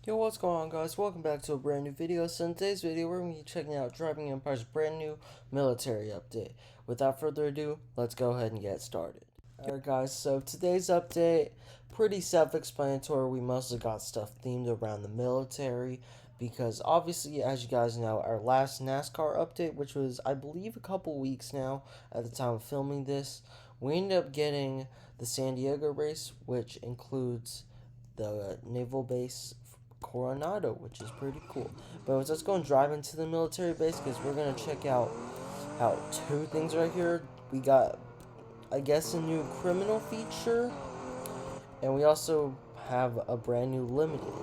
Yo, what's going on, guys? Welcome back to a brand new video. So in today's video, we're going to be checking out Driving Empire's brand new military update. Without further ado, let's go ahead and get started. Alright guys, so today's update, pretty self-explanatory. We mostly got stuff themed around the military because obviously, as you guys know, our last NASCAR update, which was, I believe, a couple weeks now at the time of filming this, we ended up getting the San Diego race, which includes the naval base Coronado, which is pretty cool. But let's go and drive into the military base because we're going to check out how two things right here. We got, I guess, a new criminal feature, and we also have a brand new limited.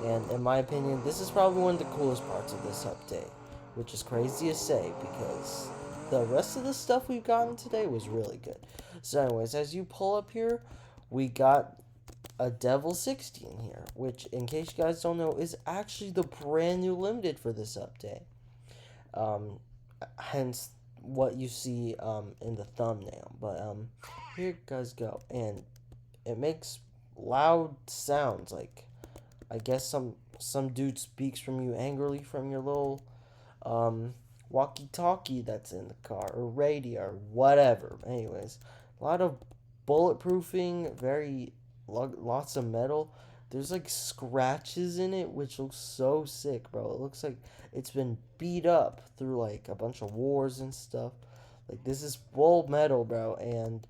And in my opinion, this is probably one of the coolest parts of this update, which is crazy to say because the rest of the stuff we've gotten today was really good. So anyways, as you pull up here, we got a Devil 60 in here, which, in case you guys don't know, is actually the brand new limited for this update. Um, Hence what you see in the thumbnail. But here you guys go, and it makes loud sounds. Like, I guess some dude speaks from you angrily from your little walkie-talkie that's in the car or radio or whatever. Anyways, a lot of bulletproofing, very lots of metal. There's like scratches in it, which looks so sick, bro. It looks like it's been beat up through like a bunch of wars and stuff. Like, this is full metal, bro. And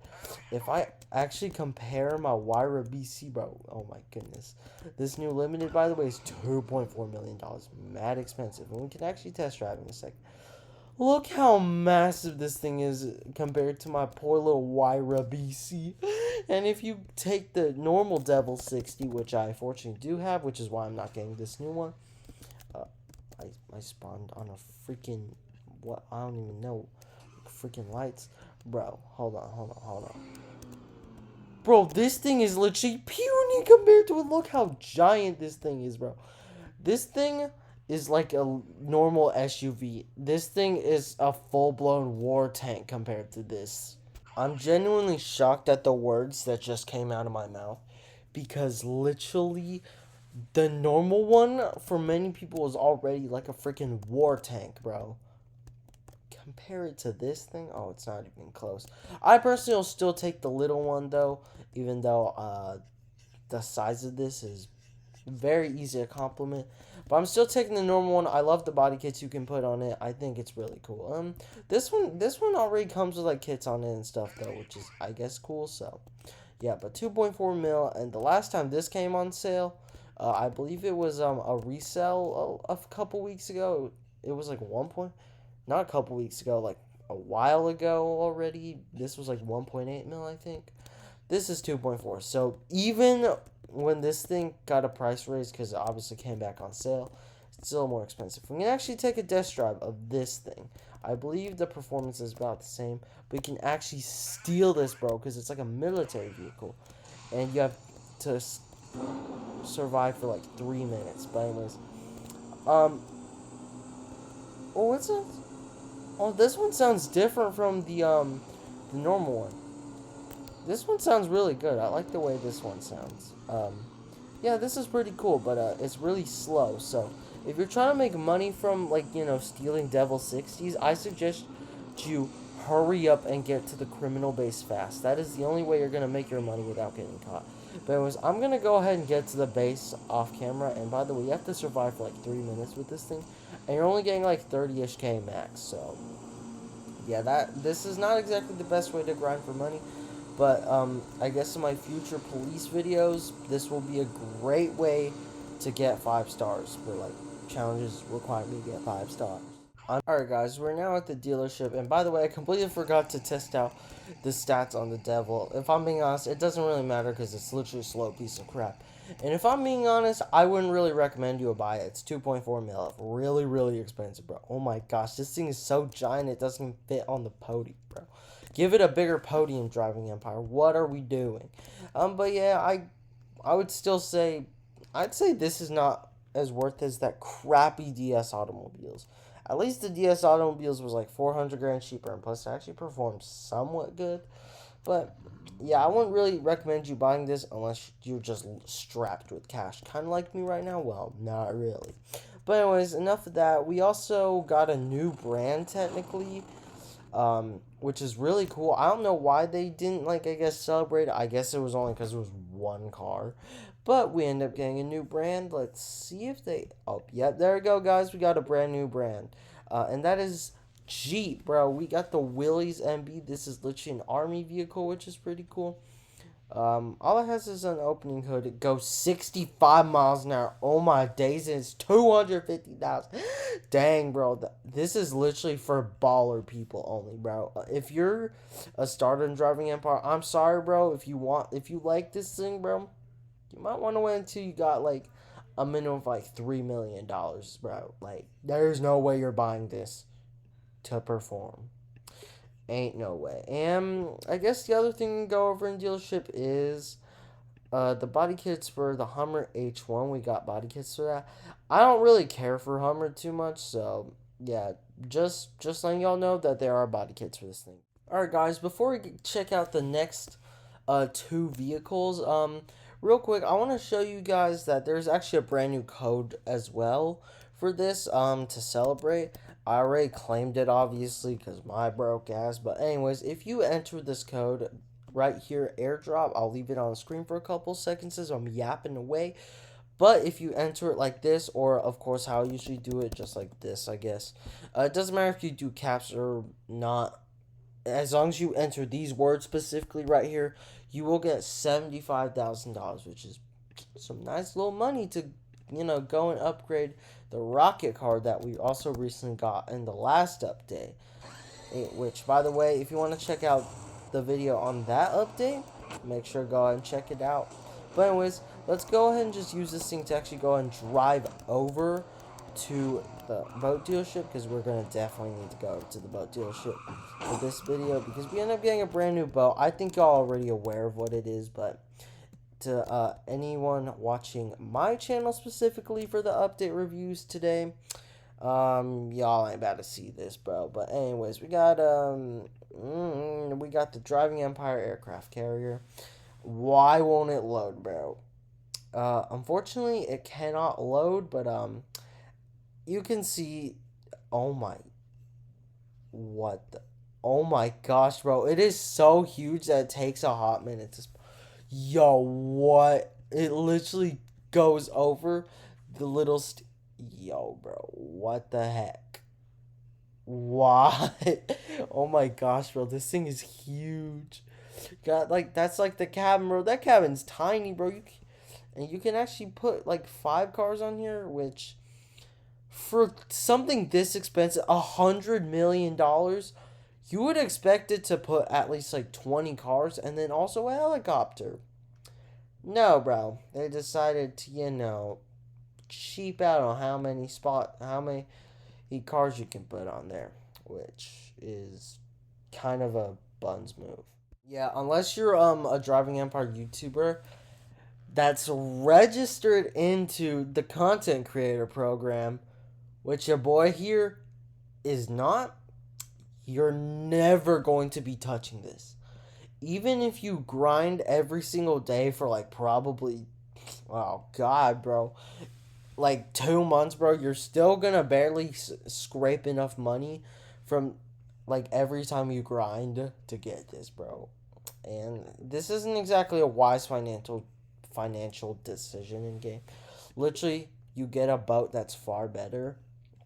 if I actually compare my Wyra BC, bro, oh my goodness. This new limited, by the way, is $2.4 million. Mad expensive. And we can actually test drive in a second. Look how massive this thing is compared to my poor little Wyra BC. And if you take the normal Devil 60, which I fortunately do have, which is why I'm not getting this new one. Uh, I spawned on a freaking, what, I don't even know, freaking lights. Bro, hold on. Bro, this thing is literally puny compared to it. Look how giant this thing is, bro. This thing is like a normal SUV. This thing is a full-blown war tank compared to this. I'm genuinely shocked at the words that just came out of my mouth because literally the normal one for many people is already like a freaking war tank, bro. Compare it to this thing, oh, it's not even close. I personally will still take the little one though, even though the size of this is very easy to compliment. But I'm still taking the normal one. I love the body kits you can put on it. I think it's really cool. This one already comes with like kits on it and stuff though, which is, I guess, cool. So yeah, but 2.4 mil, and the last time this came on sale, I believe it was a resale a couple weeks ago. It was like not a couple weeks ago, like a while ago already. This was like 1.8 mil, I think. This is 2.4. So even when this thing got a price raise because it obviously came back on sale, it's still more expensive. We can actually take a test drive of this thing. I believe the performance is about the same, but you can actually steal this, bro, because it's like a military vehicle, and you have to survive for like 3 minutes. But anyways, um, oh, what's that? Oh, this one sounds different from the normal one. This one sounds really good. I like the way this one sounds. Yeah, this is pretty cool, but it's really slow. So if you're trying to make money from, like, stealing Devil 60s, I suggest you hurry up and get to the criminal base fast. That is the only way you're gonna make your money without getting caught. But anyways, I'm gonna go ahead and get to the base off camera. And by the way, you have to survive for like 3 minutes with this thing, and you're only getting like 30-ish K max. So yeah, this is not exactly the best way to grind for money. But I guess in my future police videos, this will be a great way to get 5 stars for like challenges require me to get 5 stars. Alright guys, we're now at the dealership, and by the way, I completely forgot to test out the stats on the Devil. If I'm being honest, it doesn't really matter because it's literally a slow piece of crap. And if I'm being honest, I wouldn't really recommend you buy it. It's 2.4 mil. Really, really expensive, bro. Oh my gosh, this thing is so giant it doesn't fit on the podium, bro. Give it a bigger podium, Driving Empire. What are we doing? But yeah, I would still say, I'd say this is not as worth as that crappy DS automobiles. At least the DS automobiles was like 400 grand cheaper, and plus it actually performed somewhat good. But yeah, I wouldn't really recommend you buying this unless you're just strapped with cash. Kind of like me right now. Well, not really. But anyways, enough of that. We also got a new brand technically, which is really cool. I don't know why they didn't like, I guess, celebrate it. I guess it was only because it was one car. But we end up getting a new brand. Let's see if they. Oh, yep, there we go, guys. We got a brand new brand, and that is Jeep, bro. We got the Willys MB. This is literally an army vehicle, which is pretty cool. All it has is an opening hood. It goes 65 miles an hour. Oh my days, and it's 250,000. Dang, bro. This is literally for baller people only, bro. If you're a starter in Driving Empire, I'm sorry, bro. If you like this thing, bro, you might want to wait until you got like a minimum of like $3 million, bro. Like, there's no way you're buying this to perform. Ain't no way. And I guess the other thing to go over in dealership is the body kits for the Hummer H1. We got body kits for that. I don't really care for Hummer too much, so yeah, just letting y'all know that there are body kits for this thing. All right, guys. Before we check out the next two vehicles, real quick, I want to show you guys that there's actually a brand new code as well for this to celebrate. I already claimed it obviously because my broke ass. But anyways, if you enter this code right here, airdrop, I'll leave it on the screen for a couple seconds as I'm yapping away. But if you enter it like this, or of course how I usually do it, just like this, I guess. It doesn't matter if you do caps or not. As long as you enter these words specifically right here, you will get $75,000, which is some nice little money to, go and upgrade the rocket card that we also recently got in the last update. Which, by the way, if you want to check out the video on that update, make sure to go ahead and check it out. But anyways, let's go ahead and just use this thing to actually go and drive over to the boat dealership, because we're going to definitely need to go to the boat dealership for this video, because we end up getting a brand new boat. I think y'all already aware of what it is, but to anyone watching my channel specifically for the update reviews today, y'all ain't about to see this, bro. But anyways, we got the Driving Empire aircraft carrier. Why won't it load, bro? Unfortunately, it cannot load, but you can see. Oh my, what the? Oh my gosh, bro! It is so huge that it takes a hot minute to. Yo, what? It literally goes over the little. Yo, bro, what the heck? Why? Oh my gosh, bro, this thing is huge. Got like that's like the cabin, bro. That cabin's tiny, bro. And you can actually put like 5 cars on here, which for something this expensive, $100 million, you would expect it to put at least like 20 cars and then also a helicopter. No, bro. They decided to, cheap out on how many cars you can put on there, which is kind of a buns move. Yeah, unless you're a Driving Empire YouTuber that's registered into the content creator program, which your boy here is not, you're never going to be touching this. Even if you grind every single day for like probably, oh god, bro, like 2 months, bro, you're still gonna barely scrape enough money from like every time you grind to get this, bro. And this isn't exactly a wise financial decision in game. Literally, you get a boat that's far better,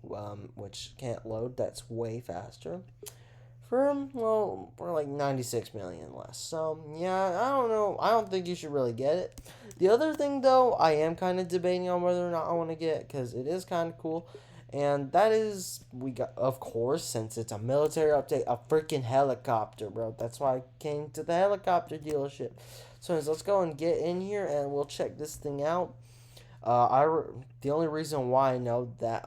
which can't load. That's way faster. For like 96 million less. So yeah, I don't know. I don't think you should really get it. The other thing though, I am kind of debating on whether or not I want to get, because it is kind of cool. And that is, we got, of course, since it's a military update, a freaking helicopter, bro. That's why I came to the helicopter dealership. So let's go and get in here and we'll check this thing out. The only reason why I know that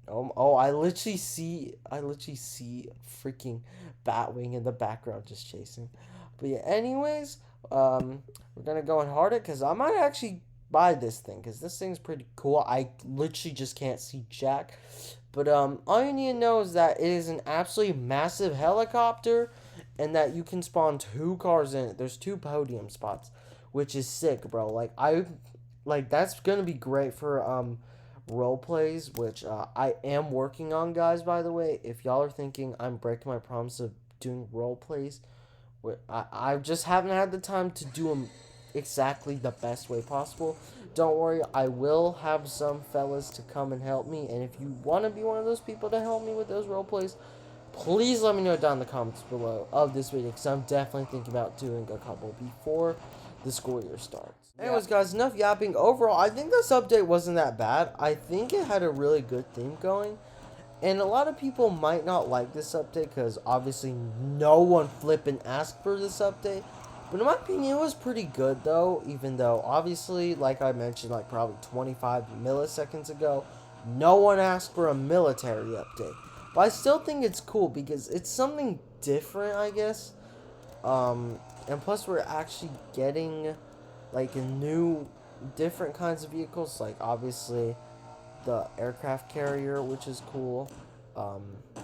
I literally see freaking Batwing in the background just chasing. But yeah, anyways, we're gonna go and hard it, because I might actually buy this thing, because this thing's pretty cool. I literally just can't see jack. But all you need to know is that it is an absolutely massive helicopter, and that you can spawn 2 cars in it. There's 2 podium spots, which is sick, bro. Like that's gonna be great for role plays, which I am working on, guys. By the way, if y'all are thinking I'm breaking my promise of doing role plays, I just haven't had the time to do them exactly the best way possible. Don't worry, I will have some fellas to come and help me, and if you want to be one of those people to help me with those role plays, please let me know down in the comments below of this video, because I'm definitely thinking about doing a couple before the school year starts. Anyways, guys, enough yapping. Overall, I think this update wasn't that bad. I think it had a really good theme going. And a lot of people might not like this update because obviously no one flipping asked for this update. But in my opinion, it was pretty good though, even though obviously, like I mentioned like probably 25 milliseconds ago, no one asked for a military update. But I still think it's cool because it's something different, I guess. And plus we're actually getting like a new, different kinds of vehicles, like obviously the aircraft carrier, which is cool,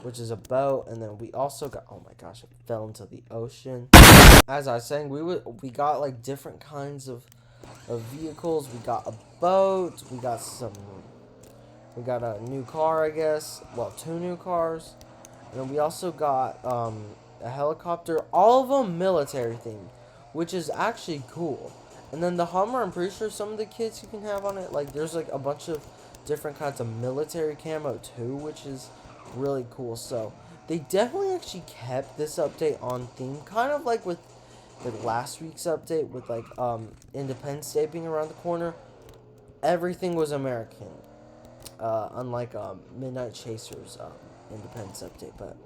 which is a boat, and then we also got, oh my gosh, it fell into the ocean. As I was saying, we got like different kinds of vehicles. We got a boat, we got a new car, I guess, well, 2 new cars, and then we also got a helicopter, all of them military themed, which is actually cool. And then the Hummer, I'm pretty sure some of the kits you can have on it, like there's like a bunch of different kinds of military camo too, which is really cool. So they definitely actually kept this update on theme, kind of like with last week's update with like Independence Day being around the corner. Everything was American, unlike Midnight Chasers Independence update, but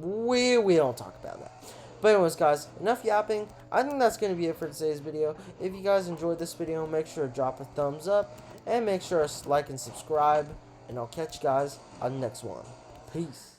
we don't talk about that. But anyways, guys, enough yapping. I think that's going to be it for today's video. If you guys enjoyed this video, make sure to drop a thumbs up. And make sure to like and subscribe. And I'll catch you guys on the next one. Peace.